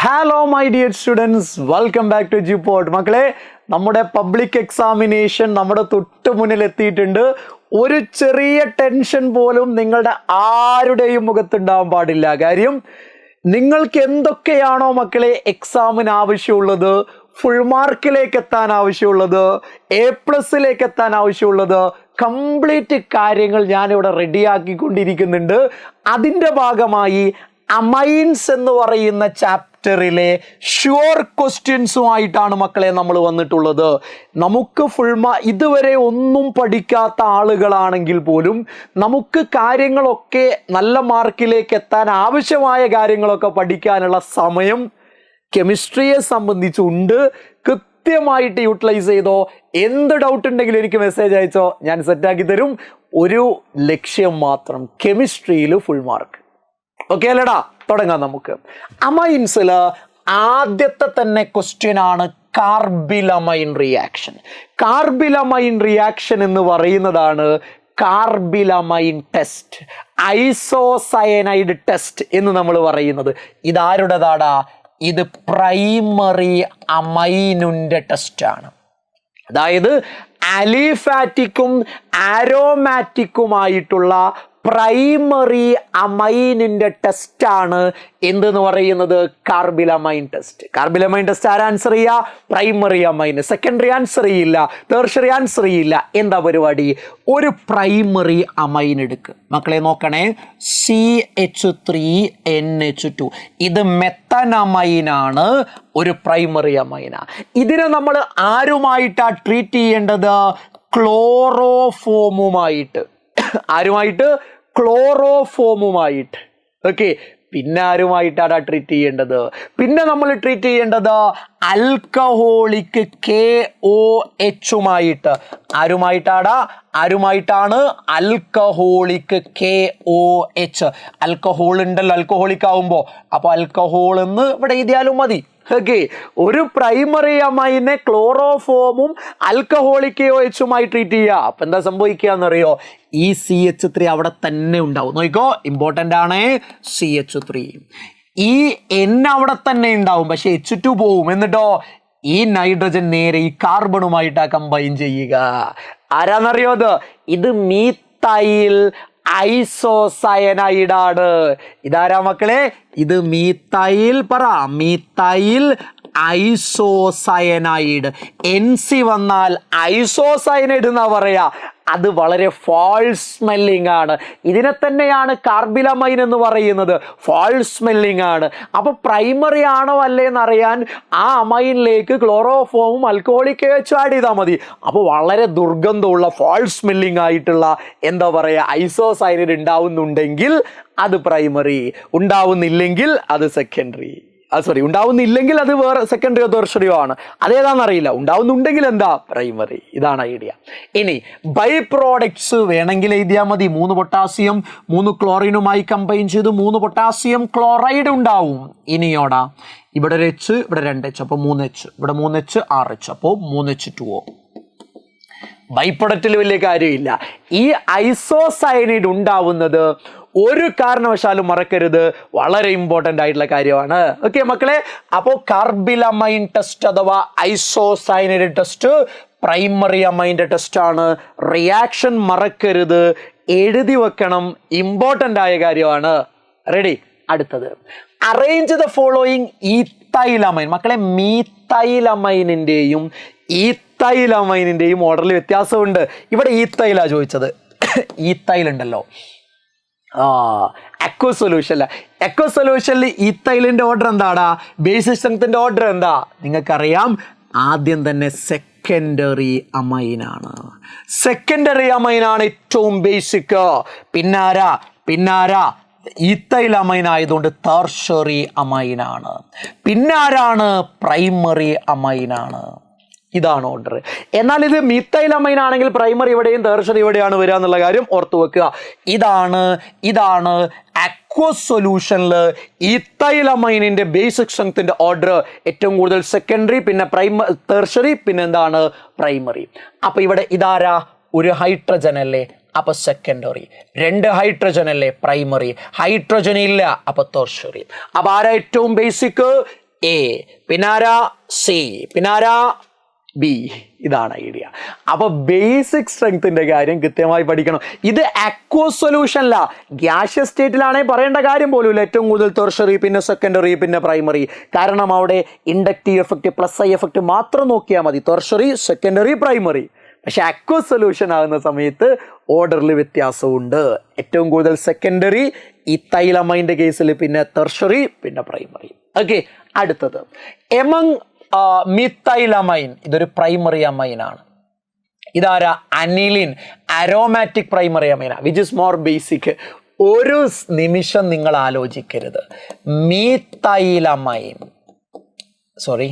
Hello my dear students, welcome back to ജിപോർട്ട്. മക്കളെ, നമ്മുടെ പബ്ലിക് എക്സാമിനേഷൻ നമ്മുടെ തൊട്ട് മുന്നിൽ എത്തിയിട്ടുണ്ട്. ഒരു ചെറിയ ടെൻഷൻ പോലും നിങ്ങളുടെ ആരുടെയും മുഖത്തുണ്ടാവാൻ പാടില്ല. കാര്യം നിങ്ങൾക്ക് എന്തൊക്കെയാണോ മക്കളെ എക്സാമിന് ആവശ്യമുള്ളത്, ഫുൾ മാർക്കിലേക്ക് എത്താൻ ആവശ്യമുള്ളത്, A+ എത്താൻ ആവശ്യമുള്ളത്, കംപ്ലീറ്റ് കാര്യങ്ങൾ ഞാനിവിടെ റെഡിയാക്കിക്കൊണ്ടിരിക്കുന്നുണ്ട്. അതിൻ്റെ ഭാഗമായി അമൈൻസ് എന്ന് പറയുന്ന ചാപ്റ്ററിലെ ഷുവർ ക്വസ്റ്റ്യൻസുമായിട്ടാണ് മക്കളെ നമ്മൾ വന്നിട്ടുള്ളത്. നമുക്ക് ഇതുവരെ ഒന്നും പഠിക്കാത്ത ആളുകളാണെങ്കിൽ പോലും നമുക്ക് കാര്യങ്ങളൊക്കെ നല്ല മാർക്കിലേക്ക് എത്താൻ ആവശ്യമായ കാര്യങ്ങളൊക്കെ പഠിക്കാനുള്ള സമയം കെമിസ്ട്രിയെ സംബന്ധിച്ചുണ്ട്. കൃത്യമായിട്ട് യൂട്ടിലൈസ് ചെയ്തോ. എന്ത് ഡൗട്ട് ഉണ്ടെങ്കിലും എനിക്ക് മെസ്സേജ് അയച്ചോ, ഞാൻ സെറ്റാക്കി തരും. ഒരു ലക്ഷ്യം മാത്രം, കെമിസ്ട്രിയിൽ ഫുൾ മാർക്ക്. ഓക്കെ അല്ലേടാ? തുടങ്ങാം നമുക്ക്. അമൈൻസിൽ ആദ്യത്തെ തന്നെ ക്വസ്റ്റ്യൻ ആണ് കാർബിലമൈൻ റിയാക്ഷൻ. കാർബിലമൈൻ റിയാക്ഷൻ എന്ന് പറയുന്നതാണ് കാർബിലമൈൻ ടെസ്റ്റ്, ഐസോസയനൈഡ് ടെസ്റ്റ് എന്ന് നമ്മൾ പറയുന്നത്. ഇതാരുടേതാടാ? ഇത് പ്രൈമറി അമൈനുന്റെ ടെസ്റ്റാണ്. അതായത് അലിഫാറ്റിക്കും ആരോമാറ്റിക്കുമായിട്ടുള്ള പ്രൈമറി അമൈനിന്റെ ടെസ്റ്റാണ് എന്തെന്ന് പറയുന്നത്? കാർബിലമൈൻ ടെസ്റ്റ്. കാർബിലമൈൻ ടെസ്റ്റ് ആരാ ആൻസർ ചെയ്യുക? Primary amen. സെക്കൻഡറി ആൻസർ ചെയ്യില്ല, ടേർഷ്യറി ആൻസർ ചെയ്യില്ല. എന്താ പരിപാടി? ഒരു പ്രൈമറി അമൈൻ എടുക്കുക മക്കളെ. നോക്കണേ, CH3NH2. ഇത് മെത്തനമൈനാണ്, ഒരു പ്രൈമറി അമൈനാ. ഇതിനെ നമ്മൾ ആരുമായിട്ടാ ട്രീറ്റ് ചെയ്യേണ്ടത്? ക്ലോറോഫോമുമായിട്ട്. ആരുമായിട്ട്? ക്ലോറോഫോമുമായിട്ട്. ഓക്കെ. പിന്നെ ആരുമായിട്ടാണ് ട്രീറ്റ് ചെയ്യേണ്ടത്? പിന്നെ നമ്മൾ ട്രീറ്റ് ചെയ്യേണ്ടത് ആൽക്കഹോളിക് KOH. ആരുമായിട്ടാണ്? Alcoholic KOH. ആൽക്കഹോൾ ഉണ്ടല്ലോ, ആൽക്കഹോളിക് ആവുമ്പോൾ. അപ്പോൾ ആൽക്കഹോൾ എന്ന് ഇവിടെ എഴുതിയാലും മതി. ഓക്കെ. ഒരു പ്രൈമറി അമൈനെ ക്ലോറോഫോമും ആൽക്കഹോളിക് KOH ട്രീറ്റ് ചെയ്യുക. അപ്പൊ എന്താ സംഭവിക്കുക എന്നറിയോ? ഈ CH3 അവിടെ തന്നെ ഉണ്ടാവും. നോക്കിക്കോ, ഇമ്പോർട്ടൻ്റ് ആണ്. CH3 ഈ N അവിടെ തന്നെ ഉണ്ടാവും, പക്ഷെ H2 പോവും. എന്നിട്ടോ ഈ നൈട്രജൻ നേരെ ഈ കാർബണുമായിട്ടാ കമ്പൈൻ ചെയ്യുക. ആരാന്നറിയോ? ഇത് മീത്തൈൽ ഐസോസയനൈഡ് ആണ്. ഇതാരാ മക്കളെ? ഇത് മീത്തൈൽ മീത്തൈൽ ഐസോസയനൈഡ്. NC വന്നാൽ ഐസോസയനൈഡ് എന്നാ പറയാ. അത് വളരെ ഫാൾസ് സ്മെല്ലിംഗ് ആണ്. ഇതിനെ തന്നെയാണ് കാർബിലമൈൻ എന്ന് പറയുന്നത്. ഫാൾസ് സ്മെല്ലിംഗ് ആണ്. അപ്പൊ പ്രൈമറി ആണോ അല്ലേ എന്നറിയാൻ ആ അമൈനിലേക്ക് ക്ലോറോഫോമും ആൽക്കഹോളിക് KOH ആഡ് ചെയ്താൽ മതി. അപ്പോൾ വളരെ ദുർഗന്ധമുള്ള ഫാൾസ് സ്മെല്ലിംഗ് ആയിട്ടുള്ള എന്താ പറയുക ഐസോസയനൈഡ് ഉണ്ടാവുന്നുണ്ടെങ്കിൽ അത് പ്രൈമറി, ഉണ്ടാവുന്നില്ലെങ്കിൽ അത് സെക്കൻഡറി. ഉണ്ടാവുന്നില്ലെങ്കിൽ അത് വേറെ സെക്കൻഡറിയോ ടെർഷ്യറിയോ ആണ്. അതേതാണെന്നറിയില്ല. ഉണ്ടാവുന്നുണ്ടെങ്കിൽ എന്താ? പ്രൈമറി. ഇതാണ് ഐഡിയ. ഇനി ബൈ പ്രോഡക്ട്സ് വേണമെങ്കിൽ എഴുതിയാൽ മതി. 3 പൊട്ടാസ്യം 3 ക്ലോറിനുമായി കമ്പൈൻ ചെയ്ത് 3 പൊട്ടാസ്യം ക്ലോറൈഡ് ഉണ്ടാവും. ഇനിയോടാ, ഇവിടെ ഒരു H, ഇവിടെ 2H, അപ്പോൾ 3H, ഇവിടെ 3H 6H, അപ്പോൾ 3H2O. ബൈ പ്രൊഡക്റ്റിൽ വലിയ കാര്യമില്ല. ഈ ഐസോസയനൈഡ് ഉണ്ടാവുന്നത് ഒരു കാരണവശാലും മറക്കരുത്, വളരെ ഇമ്പോർട്ടൻ്റ് ആയിട്ടുള്ള കാര്യമാണ്. ഓക്കെ മക്കളെ, അപ്പോൾ കാർബിലമൈൻ ടെസ്റ്റ് അഥവാ ഐസോസയനൈഡ് ടെസ്റ്റ് പ്രൈമറി അമൈൻ്റെ ടെസ്റ്റാണ്. റിയാക്ഷൻ മറക്കരുത്, എഴുതി വെക്കണം, ഇമ്പോർട്ടൻ്റ് ആയ കാര്യമാണ്. റെഡി? അടുത്തത്, അറേഞ്ച് ദ ഫോളോയിങ് ഈത്തൈലമൈൻ. മക്കളെ, മീത്തൈലമൈനിൻ്റെയും ഈത്തൈലമൈനിൻ്റെയും ഓർഡറിൽ വ്യത്യാസമുണ്ട്. ഇവിടെ ഈത്തൈലാ ചോദിച്ചത്. ഈത്തൈൽ ഉണ്ടല്ലോ, അക്വ സൊല്യൂഷനിൽ ഈത്തൈലിന്റെ ഓർഡർ എന്താടാ? ബേസിക് സ്ട്രെങ്ത്തിന്റെ ഓർഡർ എന്താ? നിങ്ങൾക്കറിയാം. ആദ്യം തന്നെ സെക്കൻഡറി അമൈനാണ്. സെക്കൻഡറി അമൈനാണ് ഏറ്റവും ബേസിക്. പിന്നാരാ? ഈത്തൈൽ അമൈൻ ആയതുകൊണ്ട് ടെർഷ്യറി അമൈനാണ്. പിന്നാരാണ്? പ്രൈമറി അമൈനാണ്. ഇതാണ് ഓർഡർ. എന്നാൽ ഇത് മീത്തൈലമൈൻ ആണെങ്കിൽ പ്രൈമറി ഇവിടെയും ടെർഷ്യറി ഇവിടെയാണ് വരിക എന്നുള്ള കാര്യം ഓർത്തു വെക്കുക. ഇതാണ് അക്വ സൊല്യൂഷനിൽ ഈത്തൈലമൈനിന്റെ ബേസിക് സ്ട്രെങ്ത്തിന്റെ ഓർഡർ. ഏറ്റവും കൂടുതൽ സെക്കൻഡറി, പിന്നെ ടെർഷ്യറി, പിന്നെ എന്താണ്? പ്രൈമറി. അപ്പൊ ഇവിടെ ഇതാരാ? ഒരു ഹൈഡ്രജൻ അല്ലേ? അപ്പൊ സെക്കൻഡറി. 2 ഹൈഡ്രജൻ അല്ലേ? പ്രൈമറി. ഹൈഡ്രജൻ ഇല്ല, അപ്പൊ ടെർഷ്യറി. അപ്പൊ ആരാ ഏറ്റവും ബേസിക്? എ, പിന്നാരാ സി, പിന്നാരാ ബി. ഇതാണ് ഐഡിയ. അപ്പൊ ബേസിക് സ്ട്രെങ്ത്തിന്റെ കാര്യം കൃത്യമായി പഠിക്കണം. ഇത് അക്വസ് സൊല്യൂഷനല്ല, ഗ്യാഷ്യസ് സ്റ്റേറ്റിലാണെങ്കിൽ പറയേണ്ട കാര്യം പോലും ഏറ്റവും കൂടുതൽ ടെർഷറി, പിന്നെ സെക്കൻഡറി, പിന്നെ പ്രൈമറി. കാരണം അവിടെ inductive effect plus I effect മാത്രം നോക്കിയാൽ മതി, ടെർഷറി, സെക്കൻഡറി, പ്രൈമറി. പക്ഷെ അക്വസ് സൊല്യൂഷൻ ആകുന്ന സമയത്ത് ഓർഡറിൽ വ്യത്യാസമുണ്ട്. ഏറ്റവും കൂടുതൽ സെക്കൻഡറി ഇത്തൈലമൈൻ്റെ കേസിൽ, പിന്നെ ടെർഷറി, പിന്നെ പ്രൈമറി. ഓക്കെ, അടുത്തത് എമംഗ് മിത്തൈലമൈൻ. ഇതൊരു പ്രൈമറി അമൈൻ ആണ്. ഇതാരാ? Aniline, aromatic primary amine, which is more basic. ഒരു നിമിഷം നിങ്ങൾ ആലോചിക്കരുത്. മീത്തൈലമൈൻ, സോറി,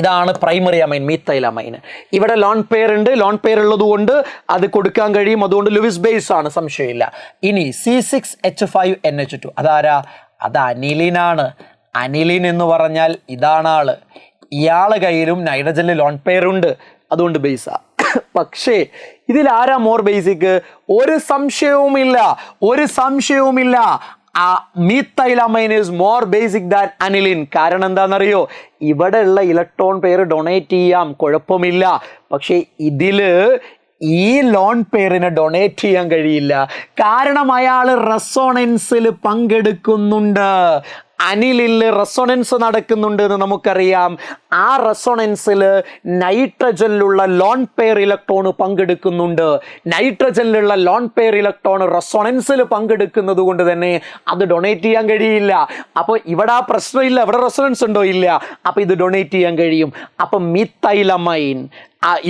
ഇതാണ് പ്രൈമറി അമൈൻ, മീത്തൈലമൈൻ. ഇവിടെ ലോൺ പെയർ ഉണ്ട്, ലോൺ പെയർ ഉള്ളത് കൊണ്ട് അത് കൊടുക്കാൻ കഴിയും, അതുകൊണ്ട് ലൂയിസ് ബേസ് ആണ്, സംശയമില്ല. ഇനി C6H5NH2, അതാരാ? അത് അനിലിനാണ്. അനിലിൻ എന്ന് പറഞ്ഞാൽ ഇതാണ് ആള്. ഇയാളെ കയ്യിലും നൈട്രജനിൽ ലോൺ പെയർ ഉണ്ട്, അതുകൊണ്ട് ബേസാ. പക്ഷേ ഇതിൽ ആരാ മോർ ബേസിക്? ഒരു സംശയവുമില്ല, ഒരു സംശയവുമില്ല. Methylamine is more basic than aniline. കാരണം എന്താണെന്നറിയോ? ഇവിടെ ഉള്ള ഇലക്ട്രോൺ പെയർ ഡൊണേറ്റ് ചെയ്യാം, കുഴപ്പമില്ല. പക്ഷേ ഇതില് ഈ ലോൺ പെയറിനെ ഡൊണേറ്റ് ചെയ്യാൻ കഴിയില്ല. കാരണം അയാൾ റെസൊണൻസിൽ പങ്കെടുക്കുന്നുണ്ട്. അനിലിൽ റെസൊണൻസ് നടക്കുന്നുണ്ട് എന്ന് നമുക്കറിയാം. ആ റെസൊണൻസിൽ നൈട്രജനിലുള്ള ലോൺ പെയർ ഇലക്ട്രോൺ പങ്കെടുക്കുന്നുണ്ട്. നൈട്രജനിലുള്ള ലോൺ പെയർ ഇലക്ട്രോൺ റെസൊണൻസിൽ പങ്കെടുക്കുന്നത് കൊണ്ട് തന്നെ അത് ഡൊണേറ്റ് ചെയ്യാൻ കഴിയില്ല. അപ്പോൾ ഇവിടെ ആ പ്രശ്നമില്ല, ഇവിടെ റെസൊണൻസ് ഉണ്ടോ? ഇല്ല. അപ്പോൾ ഇത് ഡൊണേറ്റ് ചെയ്യാൻ കഴിയും. അപ്പം methylamine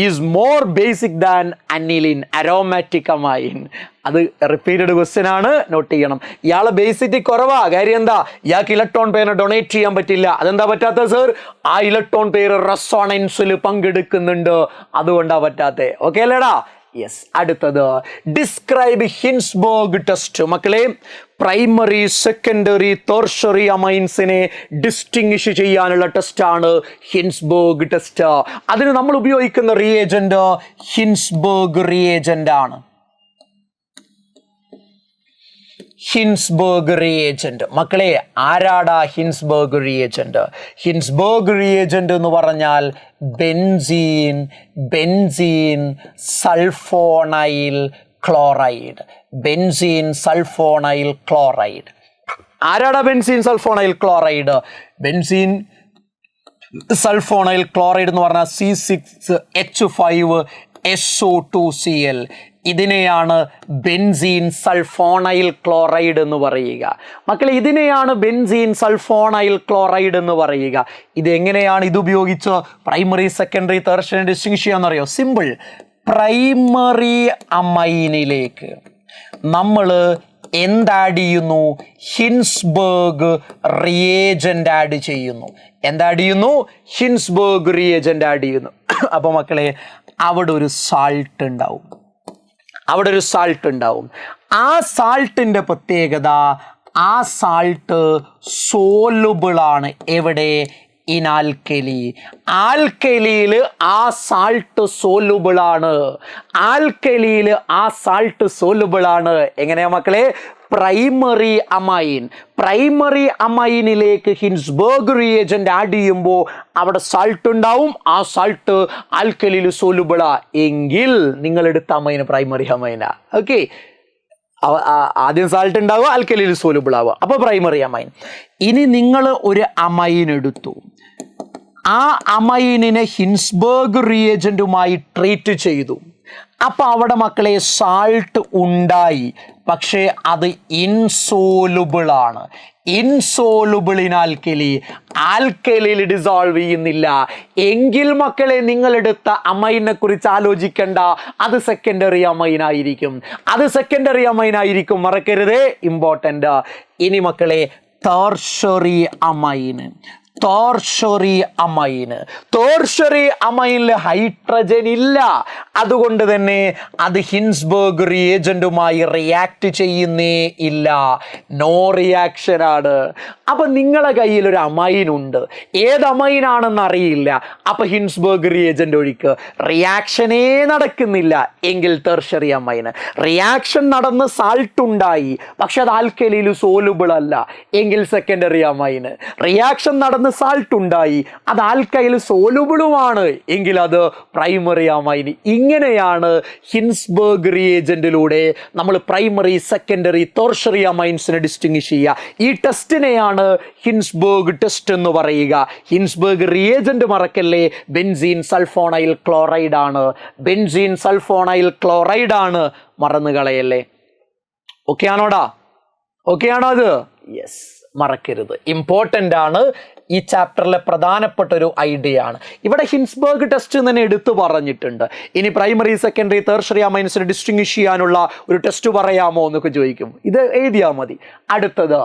is more basic than aniline, aromatic amine. അത് റിപ്പീറ്റഡ് ക്വസ്റ്റ്യൻ ആണ്, നോട്ട് ചെയ്യണം. ഇയാളെ ബേസിറ്റി കുറവാ. കാര്യം എന്താ? ഇയാൾക്ക് ഇലക്ട്രോൺ പെയറിനെ ഡൊണേറ്റ് ചെയ്യാൻ പറ്റില്ല. അതെന്താ പറ്റാത്ത സർ? ആ ഇലക്ട്രോൺ പെയർ റെസൊണൻസിൽ പങ്കെടുക്കുന്നുണ്ട്, അതുകൊണ്ടാ പറ്റാത്തത്. ഓക്കെ അല്ലേടാ? യെസ്. അടുത്തത് ഡിസ്ക്രൈബ് ഹിൻസ്ബർഗ് ടെസ്റ്റ്. മക്കളെ, പ്രൈമറി, സെക്കൻഡറി, ടെർഷറി അമൈൻസിനെ ഡിസ്റ്റിങ്വിഷ് ചെയ്യാനുള്ള ടെസ്റ്റാണ് ഹിൻസ്ബർഗ് ടെസ്റ്റ്. അതിന് നമ്മൾ ഉപയോഗിക്കുന്ന റിയേജന്റ് ഹിൻസ്ബർഗ് റിയേജന്റ് ആണ്. Hinsberg reagent. മക്കളെ, ആരാടാ ഹിൻസ്ബർഗ് റിയേജന്റ്? ഹിൻസ്ബർഗ് റിയേജന്റ് എന്ന് പറഞ്ഞാൽ benzene, benzene sulfonyl chloride. Benzene sulfonyl chloride. ആരാടാ benzene sulfonyl chloride? Benzene sulfonyl chloride എന്ന് പറഞ്ഞാൽ C6H5SO2Cl. ഇതിനെയാണ് ബെൻസീൻ സൾഫോണൈൽ ക്ലോറൈഡ് എന്ന് പറയുക. മക്കളെ, ഇതിനെയാണ് ബെൻസീൻ സൾഫോണൈൽ ക്ലോറൈഡ് എന്ന് പറയുക. ഇതെങ്ങനെയാണ് ഇത് ഉപയോഗിച്ച് പ്രൈമറി, സെക്കൻഡറി, ടെർഷ്യറി ഡിസ്റ്റിങ്വിഷ് ചെയ്യാന്നറിയോ? സിമ്പിൾ. പ്രൈമറി അമൈനിലേക്ക് നമ്മൾ എന്താഡ് ചെയ്യുന്നു? ഹിൻസ്ബർഗ് റിയേജന്റ് ആഡ് ചെയ്യുന്നു. എന്താഡ് ചെയ്യുന്നു? ഹിൻസ്ബർഗ് റിയേജന്റ് ആഡ് ചെയ്യുന്നു. അപ്പോൾ മക്കളെ, അവിടെ ഒരു സാൾട്ട് ഉണ്ടാവും. അവിടെ ഒരു സാൾട്ട് ഉണ്ടാവും. ആ സാൾട്ടിൻ്റെ പ്രത്യേകത, ആ സാൾട്ട് സോലുബിളാണ്. എവിടെ? In alkali. ആൽക്കലിയിൽ ആ സാൾട്ട് സോലുബിളാണ്. ആൽക്കലിയിൽ ആ സാൾട്ട് സോലുബിളാണ്. എങ്ങനെയാ മക്കളെ? Primary amine. പ്രൈമറി അമൈനിലേക്ക് ഹിൻസ്ബർഗ് റിയേജന്റ് ആഡ് ചെയ്യുമ്പോൾ അവിടെ സാൾട്ട് ഉണ്ടാവും. ആ സാൾട്ട് ആൽക്കലിയിൽ സോലുബിളാ എങ്കിൽ നിങ്ങളെടുത്ത അമൈന് പ്രൈമറി അമൈനാ. ഓക്കെ, ആദ്യം സാൾട്ട് ഉണ്ടാവുക, ആൽക്കലിയിൽ സോലുബിൾ ആവുക, അപ്പോൾ പ്രൈമറി അമൈൻ. ഇനി നിങ്ങൾ ഒരു അമൈൻ എടുത്തു. ആ അമൈനിനെ ഹിൻസ്ബർഗ് റിയേജന്റുമായി ട്രീറ്റ് ചെയ്തു. അപ്പം അവിടെ മക്കളെ സാൾട്ട് ഉണ്ടായി, പക്ഷേ അത് ഇൻസോലുബിളാണ്. Insoluble in alkali. ആൽക്കലിയിൽ ഡിസോൾവ് ചെയ്യുന്നില്ല എങ്കിൽ മക്കളെ നിങ്ങളെടുത്ത അമൈനെ കുറിച്ച് ആലോചിക്കണ്ട. അത് സെക്കൻഡറി അമൈൻ ആയിരിക്കും. അത് സെക്കൻഡറി അമൈൻ ആയിരിക്കും, മറക്കരുതേ, ഇമ്പോർട്ടൻ്റ്. ഇനി മക്കളെ, ടെർഷ്യറി അമൈന്. ടോർഷറി അമൈന്. ടോർഷറി അമൈനിൽ ഹൈഡ്രജൻ ഇല്ല. അതുകൊണ്ട് തന്നെ അത് ഹിൻസ്ബർഗ് റിയേജന്റുമായി റിയാക്ട് ചെയ്യുന്നേ ഇല്ല. നോ റിയാക്ഷൻ ആണ്. അപ്പം നിങ്ങളെ കയ്യിൽ ഒരു അമൈൻ ഉണ്ട്, ഏത് അമൈനാണെന്ന് അറിയില്ല. അപ്പം ഹിൻസ്ബർഗ് റിയേജന്റ് ഒഴിക്ക്, റിയാക്ഷനേ നടക്കുന്നില്ല എങ്കിൽ ടെർഷറി അമൈന്. റിയാക്ഷൻ നടന്ന് സാൾട്ട് ഉണ്ടായി, പക്ഷെ അത് ആൽക്കലിയിൽ സോലുബിൾ അല്ല എങ്കിൽ സെക്കൻഡറി അമൈന്. റിയാക്ഷൻ നടന്ന് അവിടുന്ന് സാൾട്ട് ഉണ്ടായി, അത് ആൽക്കൈൽ സോലുബിളുമാണ് എങ്കിൽ അത് പ്രൈമറി അമൈൻ. ഇങ്ങനെയാണ് ഹിൻസ്ബർഗ് റിയേജന്റിലൂടെ നമ്മൾ പ്രൈമറി, സെക്കൻഡറി, ടെർഷ്യറി അമൈൻസിനെ ഡിസ്റ്റിങ്വിഷ് ചെയ്യുക. ഈ ടെസ്റ്റിനെയാണ് ഹിൻസ്ബർഗ് ടെസ്റ്റ് എന്ന് പറയുക. ഹിൻസ്ബർഗ് റിയേജന്റ് മറക്കല്ലേ, ബെൻസീൻ സൾഫോണൈൽ ക്ലോറൈഡ് ആണ്. ബെൻസീൻ സൾഫോണൈൽ ക്ലോറൈഡ് ആണ്, മറന്നു കളയല്ലേ. ഓക്കെ ആണോടാ? ഓക്കെ ആണോ അത്? യെസ്, മറക്കരുത്, ഇമ്പോർട്ടൻ്റ് ആണ്. ഈ ചാപ്റ്ററിലെ പ്രധാനപ്പെട്ട ഒരു ഐഡിയ ആണ്. ഇവിടെ ഹിൻസ്ബർഗ് ടെസ്റ്റ് തന്നെ എടുത്തു പറഞ്ഞിട്ടുണ്ട്. ഇനി പ്രൈമറി, സെക്കൻഡറി, ടെർഷ്യറി അമൈൻസിനെ ഡിസ്റ്റിങ്വിഷ് ചെയ്യാനുള്ള ഒരു ടെസ്റ്റ് പറയാമോ എന്നൊക്കെ ചോദിക്കും. ഇത് എഴുതിയാൽ മതി. അടുത്തത്,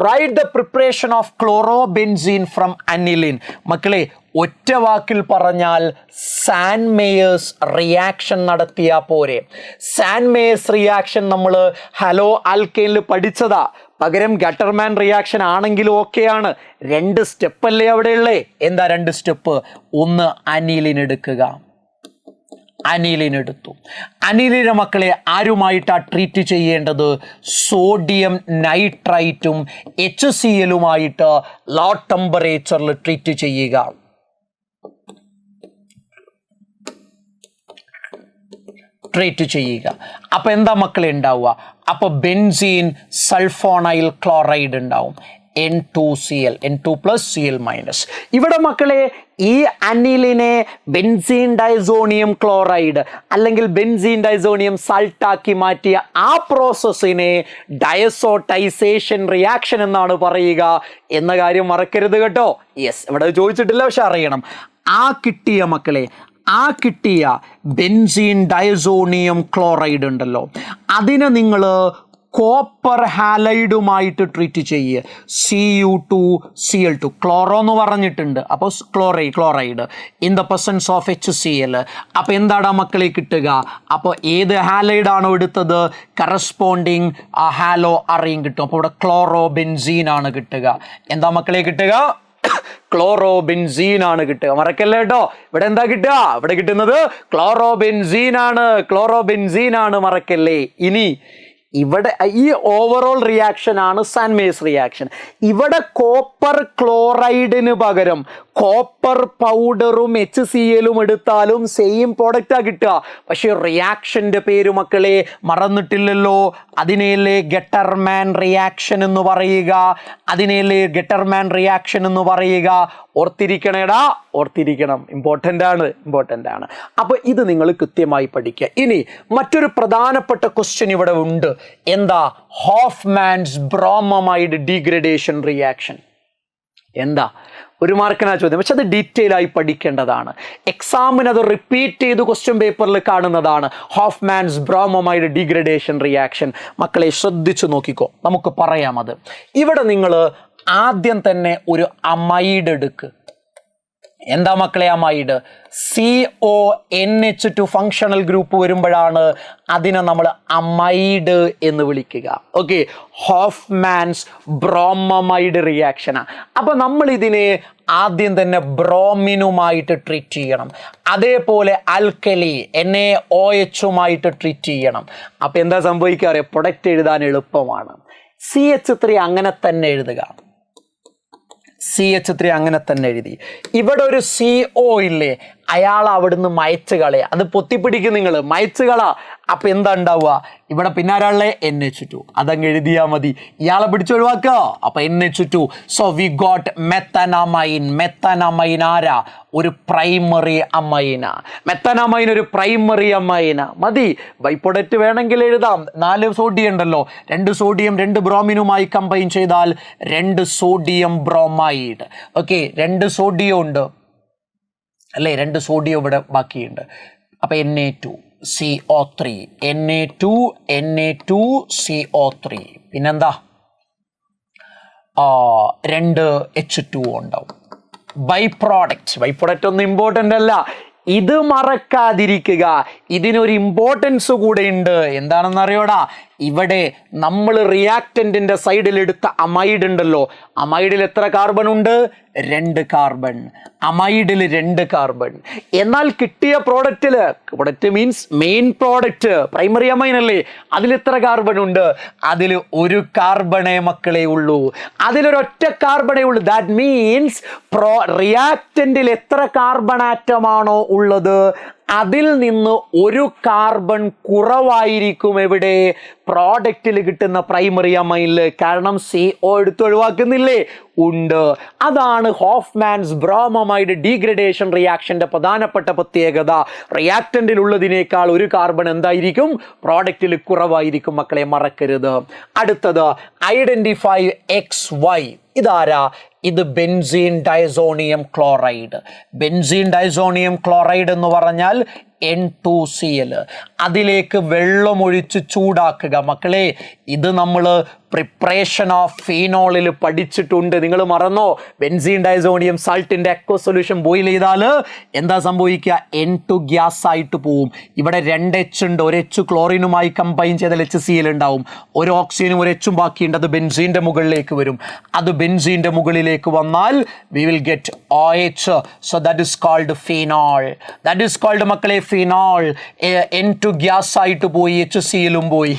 write the preparation of chlorobenzene from aniline. മക്കളെ, ഒറ്റ വാക്കിൽ പറഞ്ഞാൽ സാൻ മേയേഴ്സ് റിയാക്ഷൻ നടത്തിയാൽ പോരെ. സാൻ മേയേഴ്സ് റിയാക്ഷൻ നമ്മൾ ഹലോ ആൽക്കെയിനിൽ പഠിച്ചതാ. പകരം ഗട്ടർമാൻ റിയാക്ഷൻ ആണെങ്കിലും ഓക്കെയാണ്. 2 സ്റ്റെപ്പ് അല്ലേ അവിടെയുള്ളേ? എന്താ 2 സ്റ്റെപ്പ്? ഒന്ന്, അനിലിൻ എടുക്കുക. അനിലിൻ എടുത്തു. അനിലിനെ മക്കളെ ആരുമായിട്ടാണ് ട്രീറ്റ് ചെയ്യേണ്ടത്? സോഡിയം നൈട്രൈറ്റും HCl-ഉമായിട്ട് ലോ ടെമ്പറേച്ചറിൽ ട്രീറ്റ് ചെയ്യുക. ട്രീറ്റ് ചെയ്യുക. അപ്പൊ എന്താ മക്കളെ ഉണ്ടാവുക? അപ്പൊ ബെൻസീൻ സൾഫോണൈൽ ക്ലോറൈഡ് ഉണ്ടാവും, N2Cl, N2+Cl-. ഇവിടെ മക്കളെ ഈ അനിലിനെ ബെൻസീൻ ഡൈസോണിയം ക്ലോറൈഡ് അല്ലെങ്കിൽ ബെൻസീൻ ഡൈസോണിയം സാൾട്ടാക്കി മാറ്റിയ ആ പ്രോസസ്സിനെ ഡയസോട്ടൈസേഷൻ റിയാക്ഷൻ എന്നാണ് പറയുക എന്ന കാര്യം മറക്കരുത് കേട്ടോ. യെസ്, ഇവിടെ ചോദിച്ചിട്ടില്ല, പക്ഷെ അറിയണം. ആ കിട്ടിയ ബെൻസീൻ ഡൈസോണിയം ക്ലോറൈഡ് ഉണ്ടല്ലോ, അതിനെ നിങ്ങൾ കോപ്പർ ഹാലൈഡുമായിട്ട് ട്രീറ്റ് ചെയ്യുക. Cu2Cl2, ക്ലോറോ എന്ന് പറഞ്ഞിട്ടുണ്ട്, അപ്പോൾ chloride in the presence of HCl. അപ്പോൾ എന്താണ് മക്കളെ കിട്ടുക? അപ്പോൾ ഏത് ഹാലൈഡാണോ എടുത്തത്, കറസ്പോണ്ടിങ് ഹാലോ അറിയും കിട്ടും. അപ്പോൾ ഇവിടെ ക്ലോറോബെൻസീൻ ആണ് കിട്ടുക. എന്താ മക്കളെ കിട്ടുക? ക്ലോറോബെൻസീൻ ആണ് കിട്ടുക. മറക്കല്ലേ കേട്ടോ. ഇവിടെ എന്താ കിട്ടുക? ഇവിടെ കിട്ടുന്നത് ക്ലോറോബെൻസീൻ ആണ്, മറക്കല്ലേ. ഇനി ഇവിടെ ഈ ഓവറോൾ റിയാക്ഷൻ ആണ് സാൻ മേയേഴ്സ് റിയാക്ഷൻ. ഇവിടെ കോപ്പർ ക്ലോറൈഡിന് പകരം കോപ്പർ പൗഡറും HCl-ഉം എടുത്താലും സെയിം പ്രോഡക്റ്റാ കിട്ടുക. പക്ഷെ റിയാക്ഷന്റെ പേര് മക്കളെ മറന്നിട്ടില്ലല്ലോ. അതിനെയല്ലേ ഗട്ടർമാൻ റിയാക്ഷൻ എന്ന് പറയുക. ഓർത്തിരിക്കണേടാ, ഓർത്തിരിക്കണം. ഇമ്പോർട്ടൻ്റ് ആണ്. അപ്പോൾ ഇത് നിങ്ങൾ കൃത്യമായി പഠിക്കുക. ഇനി മറ്റൊരു പ്രധാനപ്പെട്ട ക്വസ്റ്റ്യൻ ഇവിടെ ഉണ്ട്. എന്താ? ഹോഫ്മാൻസ് ബ്രോമൈഡ് ഡീഗ്രഡേഷൻ റിയാക്ഷൻ. എന്താ? 1 മാർക്കിനാ ചോദ്യം, പക്ഷെ അത് ഡീറ്റെയിൽ ആയി പഠിക്കേണ്ടതാണ്. എക്സാമിന് അത് റിപ്പീറ്റ് ചെയ്ത് ക്വസ്റ്റ്യൻ പേപ്പറിൽ കാണുന്നതാണ്. ഹോഫ്മാൻസ് ബ്രോമൈഡ് ഡീഗ്രഡേഷൻ റിയാക്ഷൻ. മക്കളെ ശ്രദ്ധിച്ചു നോക്കിക്കോ, നമുക്ക് പറയാം അത്. ഇവിടെ നിങ്ങൾ ആദ്യം തന്നെ ഒരു അമൈഡ് എടുക്ക്. എന്താ മക്കളെ അമൈഡ്? CONH2 ഫങ്ഷണൽ ഗ്രൂപ്പ് വരുമ്പോഴാണ് അതിനെ നമ്മൾ അമൈഡ് എന്ന് വിളിക്കുക. ഓക്കെ, ഹോഫ്മാൻസ് ബ്രോമൈഡ് റിയാക്ഷനാണ്. അപ്പൊ നമ്മൾ ഇതിനെ ആദ്യം തന്നെ ബ്രോമിനുമായിട്ട് ട്രീറ്റ് ചെയ്യണം. അതേപോലെ ആൽക്കലി NaOH-ഉമായിട്ട് ട്രീറ്റ് ചെയ്യണം. അപ്പൊ എന്താ സംഭവിക്കാറ്? പ്രൊഡക്റ്റ് എഴുതാൻ എളുപ്പമാണ്. CH3 അങ്ങനെ തന്നെ എഴുതുക. CH3 അങ്ങനെ തന്നെ എഴുതി. ഇവിടെ ഒരു CO ഇല്ലേ, അയാൾ അവിടുന്ന് മയച്ച് കളയാ. അത് പൊത്തിപ്പിടിക്കും നിങ്ങൾ, മയച്ച് കള. അപ്പൊ എന്താ ഉണ്ടാവുക? ഇവിടെ പിന്നെ ആരാളെ NH2, അതങ്ങ് എഴുതിയാൽ മതി. ഇയാളെ പിടിച്ചൊഴിവാക്കുക. അപ്പൊ NH2. So we got methanamine. Methanamine ആരാ? ഒരു പ്രൈമറി അമൈന. മെത്തനമൈൻ ഒരു പ്രൈമറി അമൈന മതി. ബൈ പ്രൊഡക്റ്റ് വേണമെങ്കിൽ എഴുതാം. 4 സോഡിയം ഉണ്ടല്ലോ, 2 സോഡിയം 2 ബ്രോമിനുമായി കമ്പൈൻ ചെയ്താൽ 2 സോഡിയം ബ്രോമൈഡ്. ഓക്കെ, 2 സോഡിയം ഉണ്ട് അല്ലേ, 2 സോഡിയം ഇവിടെ ബാക്കിയുണ്ട്. അപ്പൊ Na2CO3, Na2CO3, പിന്നെന്താ? 2 H2 ഉണ്ടാവും. ബൈ പ്രോഡക്റ്റ് ഒന്നും ഇമ്പോർട്ടൻ്റ് അല്ല. ഇത് മറക്കാതിരിക്കുക. ഇതിനൊരു ഇമ്പോർട്ടൻസ് കൂടെ ഉണ്ട്. എന്താണെന്ന് അറിയോടാ? ഇവിടെ നമ്മൾ റിയാക്റ്റന്റിന്റെ സൈഡിൽ എടുത്ത അമൈഡ് ഉണ്ടല്ലോ, അമൈഡിൽ എത്ര കാർബൺ ഉണ്ട്? 2 കാർബൺ. അമൈഡിൽ 2 കാർബൺ. എന്നാൽ കിട്ടിയ product means main product primary amen അല്ലേ, അതിൽ എത്ര കാർബൺ ഉണ്ട്? അതിൽ 1 കാർബണേ മക്കളെ ഉള്ളൂ. അതിലൊരൊറ്റ കാർബണേ ഉള്ളൂ. ദാറ്റ് മീൻസ് റിയാക്റ്റന്റിൽ എത്ര കാർബൺ ആറ്റമാണോ ഉള്ളത് അതിൽ നിന്ന് 1 കാർബൺ കുറവായിരിക്കും എവിടെ? പ്രോഡക്റ്റിൽ കിട്ടുന്ന പ്രൈമറി അമൈനിൽ. കാരണം CO എടുത്ത് ഒഴിവാക്കുന്നില്ലേ? ഉണ്ട്. അതാണ് ഹോഫ്മാൻസ് ബ്രോമമൈഡ് ഡീഗ്രഡേഷൻ റിയാക്ഷന്റെ പ്രധാനപ്പെട്ട പ്രത്യേകത. റിയാക്റ്റന്റിൽ ഉള്ളതിനേക്കാൾ 1 കാർബൺ എന്തായിരിക്കും? പ്രോഡക്റ്റിൽ കുറവായിരിക്കും മക്കളെ, മറക്കരുത്. അടുത്തത് ഐഡന്റിഫൈ XY. ഇതാരാ? ഇത് benzene diazonium chloride. Benzene diazonium chloride എന്ന് പറഞ്ഞാൽ N2Cl. അതിലേക്ക് വെള്ളമൊഴിച്ച് ചൂടാക്കുക മക്കളെ. ഇത് നമ്മൾ പ്രിപ്പറേഷൻ ഓഫ് ഫീനോളിൽ പഠിച്ചിട്ടുണ്ട്. നിങ്ങൾ മറന്നോ? ബെൻസീൻ ഡയസോണിയം സാൾട്ടിൻ്റെ അക്വ സൊല്യൂഷൻ ബോയിൽ ചെയ്താൽ എന്താ സംഭവിക്കുക? N2 ഗ്യാസ് ആയിട്ട് പോവും. ഇവിടെ 2 H ഉണ്ട്. 1 H ക്ലോറിനുമായി കമ്പൈൻ ചെയ്താൽ HCl ഉണ്ടാവും. 1 ഓക്സിജനും 1 H ബാക്കിയുണ്ട്. അത് ബെൻസീൻ്റെ മുകളിലേക്ക് വരും. അത് ബെൻസീൻ്റെ മുകളിലേക്ക് വന്നാൽ we will get OH. so that is called phenol. that is called മക്കളെ phenol. N2 ഗ്യാസ് ആയിട്ട് പോയി, HClഉം പോയി.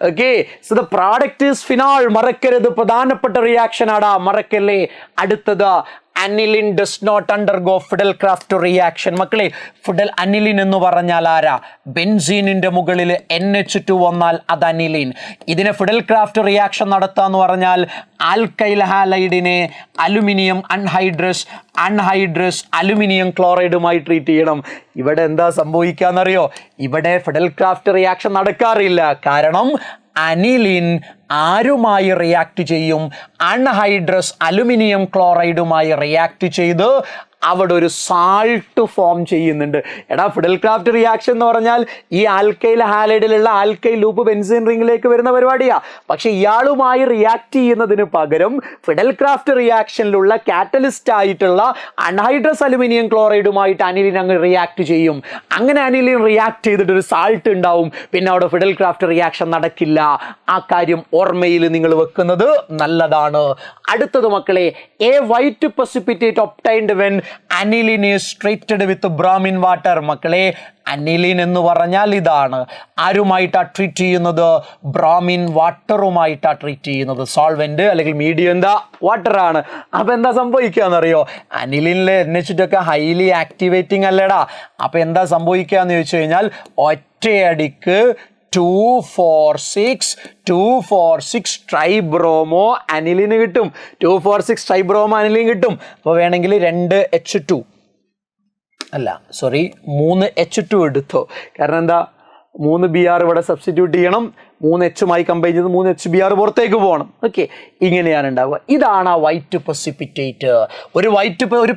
okay, so the product is phenol. മറക്കരുത്, പ്രധാനപ്പെട്ട റിയാക്ഷൻ ആടാ, മറക്കല്ലേ. അടുത്തത് aniline does not undergo Friedel Crafts reaction. മക്കളെ, ഫിഡൽ അനിലിൻ എന്ന് പറഞ്ഞാൽ ആരാ? ബെൻസീനിന്റെ മുകളിൽ NH2 വന്നാൽ അത് അനിലിൻ. ഇതിനെ ഫിഡൽ ക്രാഫ്റ്റ് റിയാക്ഷൻ നടത്താന്ന് പറഞ്ഞാൽ ആൽക്കൈൽ ഹാലൈഡിനെ അലുമിനിയം അൺഹൈഡ്രസ് അലുമിനിയം ക്ലോറൈഡുമായി ട്രീറ്റ് ചെയ്യണം. ഇവിടെ എന്താ സംഭവിക്കാന്നറിയോ? ഇവിടെ ഫിഡൽ ക്രാഫ്റ്റ് റിയാക്ഷൻ നടക്കാറില്ല. കാരണം അനിലിൻ ആരുമായി റിയാക്ട് ചെയ്യും? അൺഹൈഡ്രസ് അലുമിനിയം ക്ലോറൈഡുമായി റിയാക്ട് ചെയ്ത് അവിടെ ഒരു സാൾട്ട് ഫോം ചെയ്യുന്നുണ്ട്. എടാ, ഫിഡൽ ക്രാഫ്റ്റ് റിയാക്ഷൻ എന്ന് പറഞ്ഞാൽ ഈ ആൽക്കൈൽ ഹാലൈഡിലുള്ള ആൽക്കൈൽ ലൂപ്പ് ബെൻസീൻ റിംഗിലേക്ക് വരുന്ന പരിപാടിയാ. പക്ഷെ ഇയാളുമായി റിയാക്ട് ചെയ്യുന്നതിന് പകരം ഫിഡൽ ക്രാഫ്റ്റ് റിയാക്ഷനിലുള്ള കാറ്റലിസ്റ്റ് ആയിട്ടുള്ള അൺഹൈഡ്രസ് അലുമിനിയം ക്ലോറൈഡുമായിട്ട് അനിലിൻ അങ്ങ് റിയാക്ട് ചെയ്യും. അങ്ങനെ അനിലിൻ റിയാക്ട് ചെയ്തിട്ട് ഒരു സാൾട്ട് ഉണ്ടാവും. പിന്നെ അവിടെ ഫിഡൽ ക്രാഫ്റ്റ് റിയാക്ഷൻ നടക്കില്ല. ആ കാര്യം ഓർമ്മയിൽ നിങ്ങൾ വെക്കുന്നത് നല്ലതാണ്. അടുത്തത് മക്കളെ, A white precipitate obtained when aniline is treated with bromine water. മക്കളെ, അനിലിൻ എന്ന് പറഞ്ഞാൽ ഇതാണ്. ആരുമായിട്ടാ ട്രീറ്റ് ചെയ്യുന്നത്? ബ്രോമിൻ വാട്ടറുമായിട്ടാ ട്രീറ്റ് ചെയ്യുന്നത്. സോൾവെന്റ് അല്ലെങ്കിൽ മീഡിയം എന്താ? വാട്ടർ ആണ്. അപ്പൊ എന്താ സംഭവിക്കാന്നറിയോ? അനിലിനിലെ NH2 ഒക്കെ ഹൈലി ആക്ടിവേറ്റിംഗ് അല്ലേടാ. അപ്പൊ എന്താ സംഭവിക്കാന്ന് ചോദിച്ചു കഴിഞ്ഞാൽ ഒറ്റയടിക്ക് 2,4,6 ട്രൈബ്രോമോ അനിലിന് കിട്ടും. 2,4,6 ട്രൈബ്രോമോ അനിലിൻ കിട്ടും. അപ്പോൾ വേണമെങ്കിൽ 3 H2 എടുത്തോ. കാരണം എന്താ? 3 Br ഇവിടെ സബ്സ്റ്റിറ്റ്യൂട്ട് ചെയ്യണം. 3 H കമ്പൈൻ ചെയ്ത് 3 HBr പുറത്തേക്ക് പോകണം. ഓക്കെ, ഇങ്ങനെയാണ് ഉണ്ടാവുക. ഇതാണ് ആ വൈറ്റ് precipitate. ഒരു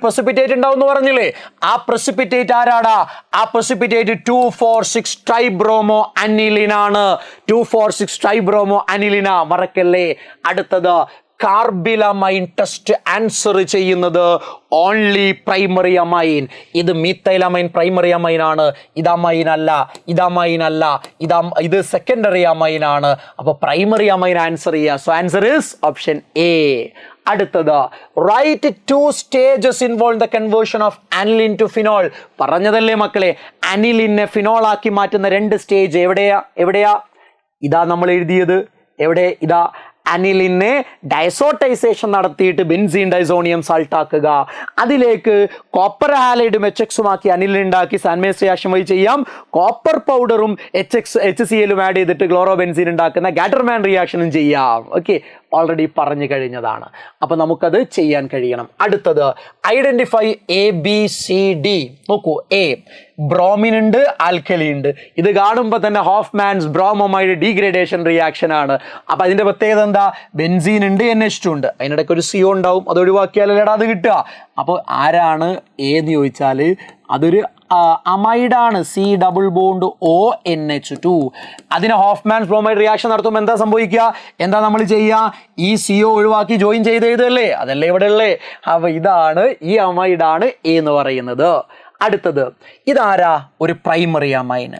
precipitate ഉണ്ടാവും എന്ന് പറഞ്ഞില്ലേ? ആ precipitate ആരാടാ? ആ precipitate 2,4,6 ട്രൈബ്രോമോ അനിലിനാണ്. 2,4,6 ട്രൈബ്രോമോ അനിലിനാ, മറക്കല്ലേ. അടുത്തത് കാർബിലമൈൻ ടെസ്റ്റ് ആൻസർ ചെയ്യുന്നത് ഓൺലി പ്രൈമറി അമൈൻ. ഇത് മീത്തൈലമൈൻ പ്രൈമറി അമൈൻ ആണ്. ഇത് അമൈൻ അല്ല. ഇത് സെക്കൻഡറി അമൈൻ ആണ്. അപ്പോൾ പ്രൈമറി അമൈൻ ആൻസർ ചെയ്യുക. So answer is option A. അടുത്തത് write 2 stages involve the conversion of aniline to phenol. പറഞ്ഞതല്ലേ മക്കളെ, അനിലിനെ ഫിനോൾ ആക്കി മാറ്റുന്ന 2 സ്റ്റേജ് എവിടെയാ? ഇതാ നമ്മൾ എഴുതിയത്. എവിടെ? ഇതാ, അനിലിനെ ഡൈസോട്ടൈസേഷൻ നടത്തിയിട്ട് ബെൻസീൻ ഡൈസോണിയം സാൾട്ട് ആക്കുക. അതിലേക്ക് കോപ്പർ ഹാലൈഡും HXുമാക്കി അനിലിൻ ഉണ്ടാക്കി സാൻമേസ് റിയാക്ഷൻ വഴി ചെയ്യാം. കോപ്പർ പൗഡറും HClഉം ആഡ് ചെയ്തിട്ട് ക്ലോറോ ബെൻസീൻ ഉണ്ടാക്കുന്ന ഗാറ്റർമാൻ റിയാക്ഷനും ചെയ്യാം. ഓക്കെ, ഓൾറെഡി പറഞ്ഞു കഴിഞ്ഞതാണ്. അപ്പോൾ നമുക്കത് ചെയ്യാൻ കഴിയണം. അടുത്തത് ഐഡന്റിഫൈ ABCD. നോക്കൂ, എ ബ്രോമിൻ ഉണ്ട്, ആൽക്കലി ഉണ്ട്. ഇത് കാണുമ്പോൾ തന്നെ ഹോഫ്മാൻസ് ബ്രോമോമൈഡ് ഡീഗ്രഡേഷൻ റിയാക്ഷൻ ആണ്. അപ്പോൾ അതിൻ്റെ പ്രത്യേകത എന്താ? ബെൻസീൻ ഉണ്ട്, NH2 ഉണ്ട്. അതിനിടയ്ക്ക് ഒരു CO ഉണ്ടാവും. അത് ഒഴിവാക്കിയാലല്ലേടാ അത് കിട്ടുക. അപ്പോൾ ആരാണ് എ എന്ന് ചോദിച്ചാൽ അതൊരു അമൈഡാണ്. C+ONH2. അതിന് ഹോഫ്മാൻസ് ബ്രോമൈഡ് റിയാക്ഷൻ നടത്തുമ്പോൾ എന്താ സംഭവിക്കുക? എന്താ നമ്മൾ ചെയ്യുക? ഈ CO ഒഴിവാക്കി ജോയിൻ ചെയ്ത് എഴുതല്ലേ? അതല്ലേ ഇവിടെ ഉള്ളേ. അപ്പോൾ ഇതാണ്, ഈ അമൈഡാണ് എ എന്ന് പറയുന്നത്. അടുത്തത് ഇതാരാ ഒരു പ്രൈമറി അമൈൻ,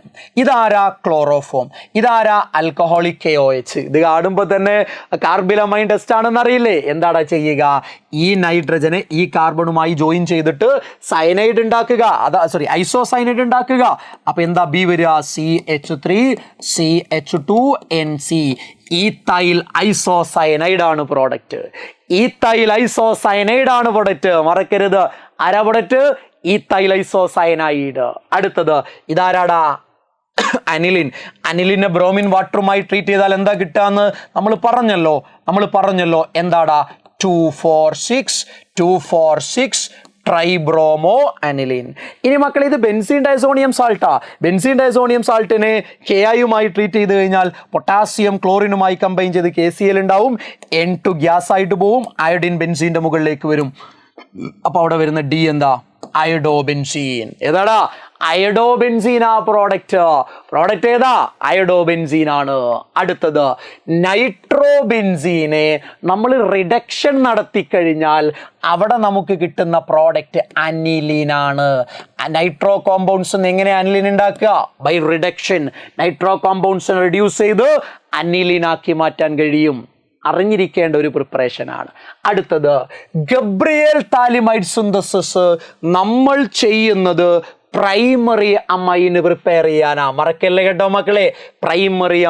ഇതാരാ ക്ലോറോഫോം, ഇതാരാ ആൽക്കഹോളിക് KOH. ഇത് കാണുമ്പോൾ തന്നെ കാർബിലമൈൻ ടെസ്റ്റ് ആണെന്ന് അറിയില്ലേ? എന്താടാ ചെയ്യുക? ഈ നൈട്രജനെ ഈ കാർബണുമായി ജോയിൻ ചെയ്തിട്ട് സയനൈഡ് ഉണ്ടാക്കുക, ഐസോസയനൈഡ് ഉണ്ടാക്കുക. അപ്പൊ എന്താ ബി വരിക? CH3 CH2NC. ഈത്തൈൽ ഐസോസയനൈഡ് ആണ് പ്രോഡക്റ്റ്. ഈത്തൈൽ ഐസോസയനൈഡ് ആണ് പ്രൊഡക്റ്റ്, മറക്കരുത്. ആരാ പ്രൊഡക്റ്റ്? ഈത്തൈൽ ഐസോസയനൈഡ്. അടുത്തത് ഇതാരാടാ? അനിലിൻ. അനിലിനെ ബ്രോമിൻ വാട്ടറുമായി ട്രീറ്റ് ചെയ്താൽ എന്താ കിട്ടാന്ന് നമ്മൾ പറഞ്ഞല്ലോ. എന്താടാ? 246 ട്രൈബ്രോമോ അനിലിൻ. ഇനി മക്കളെ ഇത് ബെൻസീൻ ഡൈസോണിയം സാൾട്ടാ. ബെൻസീൻ ഡൈസോണിയം സാൾട്ടിനെ KI ട്രീറ്റ് ചെയ്ത് കഴിഞ്ഞാൽ പൊട്ടാസ്യം ക്ലോറിനുമായി കമ്പൈൻ ചെയ്ത് KCl ഉണ്ടാവും. N2 ഗ്യാസ് ആയിട്ട് പോവും. അയോഡിൻ ബെൻസീൻ്റെ മുകളിലേക്ക് വരും. അപ്പൊ അവിടെ വരുന്ന D എന്താ? അയഡോബെൻസീൻ. ഏതാടാ? അയഡോബെൻസീൻ ആ പ്രോഡക്റ്റ് ഏതാ? അയഡോബെൻസീൻ ആണ്. അടുത്തത് നൈട്രോബെൻസീനെ നമ്മൾ റിഡക്ഷൻ നടത്തി കഴിഞ്ഞാൽ അവിടെ നമുക്ക് കിട്ടുന്ന പ്രോഡക്റ്റ് അനിലിനാണ്. നൈട്രോ കോമ്പൗണ്ട്സ് എങ്ങനെ അനിലിൻ ഉണ്ടാക്കുക? By reduction. നൈട്രോ കോമ്പൗണ്ട്സിനെ റിഡ്യൂസ് ചെയ്ത് അനിലിനാക്കി മാറ്റാൻ കഴിയും. അറിഞ്ഞിരിക്കേണ്ട ഒരു പ്രിപ്പറേഷനാണ്. അടുത്തത് ഗബ്രിയേൽ താലിമൈഡ് സിന്തസിസ് നമ്മൾ ചെയ്യുന്നത് പ്രൈമറി അമൈന് പ്രിപ്പയർ ചെയ്യാനാ. മറക്കല്ലേ കേട്ടോ മക്കളെ, പ്രൈമറി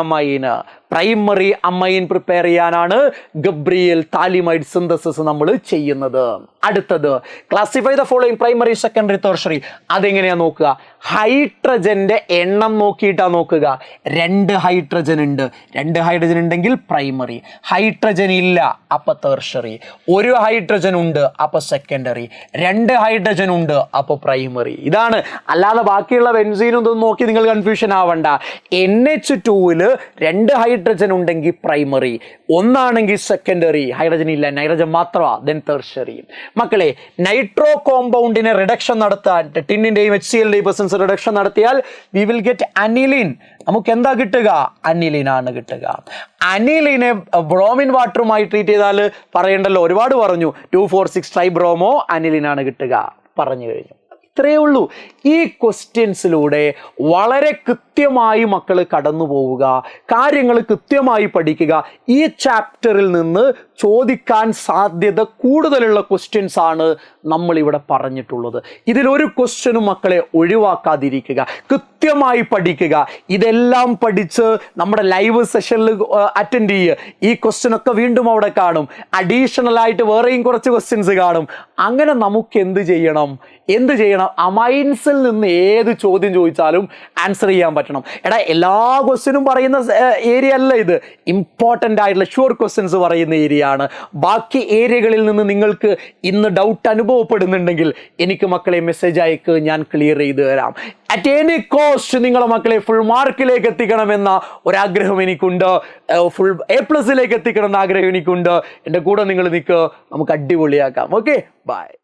അമൈൻ പ്രിപ്പയർ ചെയ്യാനാണ് ഗബ്രിയേൽ താലിമൈഡ് സിന്തസിസ് നമ്മൾ ചെയ്യുന്നത്. അടുത്തത് classify the following primary secondary tertiary. അതെങ്ങനെയാ നോക്കുക? ഹൈഡ്രജന്റെ എണ്ണം നോക്കിയിട്ടാ നോക്കുക. 2 ഹൈഡ്രജൻ ഉണ്ട്. 2 ഹൈഡ്രജൻ ഉണ്ടെങ്കിൽ പ്രൈമറി. ഹൈഡ്രജൻ ഇല്ല അപ്പൊ ടെർഷറി. 1 ഹൈഡ്രജൻ ഉണ്ട് അപ്പൊ സെക്കൻഡറി. 2 ഹൈഡ്രജൻ ഉണ്ട് അപ്പൊ പ്രൈമറി. ഇതാണ്. അല്ലാതെ ബാക്കിയുള്ള ബെൻസീനും ഇതൊന്നും നോക്കി നിങ്ങൾ കൺഫ്യൂഷൻ ആവണ്ട. NH2 2 ഹൈഡ്രജൻ ഉണ്ടെങ്കിൽ പ്രൈമറി, 1 ആണെങ്കിൽ സെക്കൻഡറി. ഹൈഡ്രജൻ ഇല്ല, നൈട്രജൻ മാത്രമാ, ദെൻ ടെർഷറി. മക്കളെ നൈട്രോ കോമ്പൗണ്ടിനെ റിഡക്ഷൻ നടത്താൻ ടിന്നിന്റെയും HClന്റെയും പ്രസൻസ് റിഡക്ഷൻ നടത്തിയാൽ വി വിൽ ഗെറ്റ് അനിലിൻ. നമുക്ക് എന്താ കിട്ടുക? അനിലിനാണ് കിട്ടുക. അനിലിനെ ബ്രോമിൻ വാട്ടറുമായി ട്രീറ്റ് ചെയ്താൽ പറയണ്ടല്ലോ, ഒരുപാട് പറഞ്ഞു. 246 ട്രൈബ്രോമോ അനിലിനാണ് കിട്ടുക. പറഞ്ഞു കഴിഞ്ഞു. ഇത്രയേ ഉള്ളൂ. ഈ ക്വസ്റ്റ്യൻസിലൂടെ വളരെ കൃത്യമായി മക്കൾ കടന്നു പോവുക, കാര്യങ്ങൾ കൃത്യമായി പഠിക്കുക. ഈ ചാപ്റ്ററിൽ നിന്ന് ചോദിക്കാൻ സാധ്യത കൂടുതലുള്ള ക്വസ്റ്റ്യൻസ് ആണ് നമ്മളിവിടെ പറഞ്ഞിട്ടുള്ളത്. ഇതിലൊരു ക്വസ്റ്റ്യനും മക്കളെ ഒഴിവാക്കാതിരിക്കുക, കൃത്യമായി പഠിക്കുക. ഇതെല്ലാം പഠിച്ച് നമ്മുടെ ലൈവ് സെഷനിൽ അറ്റൻഡ് ചെയ്യുക. ഈ ക്വസ്റ്റ്യൻ ഒക്കെ വീണ്ടും അവിടെ കാണും. അഡീഷണൽ ആയിട്ട് വേറെയും കുറച്ച് ക്വസ്റ്റ്യൻസ് കാണും. അങ്ങനെ നമുക്ക് എന്ത് ചെയ്യണം? അമൈൻസിൽ നിന്ന് ഏത് ചോദ്യം ചോദിച്ചാലും ആൻസർ ചെയ്യാൻ പറ്റണം. എടാ എല്ലാ ക്വസ്റ്റ്യനും പറയുന്ന ഏരിയ അല്ല ഇത്. ഇമ്പോർട്ടൻ്റ് ആയിട്ടുള്ള ഷുവർ ക്വസ്റ്റ്യൻസ് പറയുന്ന ഏരിയ ആണ്. ബാക്കി ഏരിയകളിൽ നിന്ന് നിങ്ങൾക്ക് ഇന്ന് ഡൗട്ട് അനുഭവപ്പെടുന്നുണ്ടെങ്കിൽ എനിക്ക് മക്കളെ മെസ്സേജ് അയക്ക്, ഞാൻ ക്ലിയർ ചെയ്ത് തരാം. അറ്റ് എനി കോസ്റ്റ് നിങ്ങളെ മക്കളെ ഫുൾ മാർക്കിലേക്ക് എത്തിക്കണമെന്ന ഒരാഗ്രഹം എനിക്കുണ്ട്. ഫുൾ A+ലേക്ക് എത്തിക്കണം എന്ന ആഗ്രഹം എനിക്കുണ്ട്. എൻ്റെ കൂടെ നിങ്ങൾ നിൽക്കുക, നമുക്ക് അടിപൊളിയാക്കാം. Okay, by.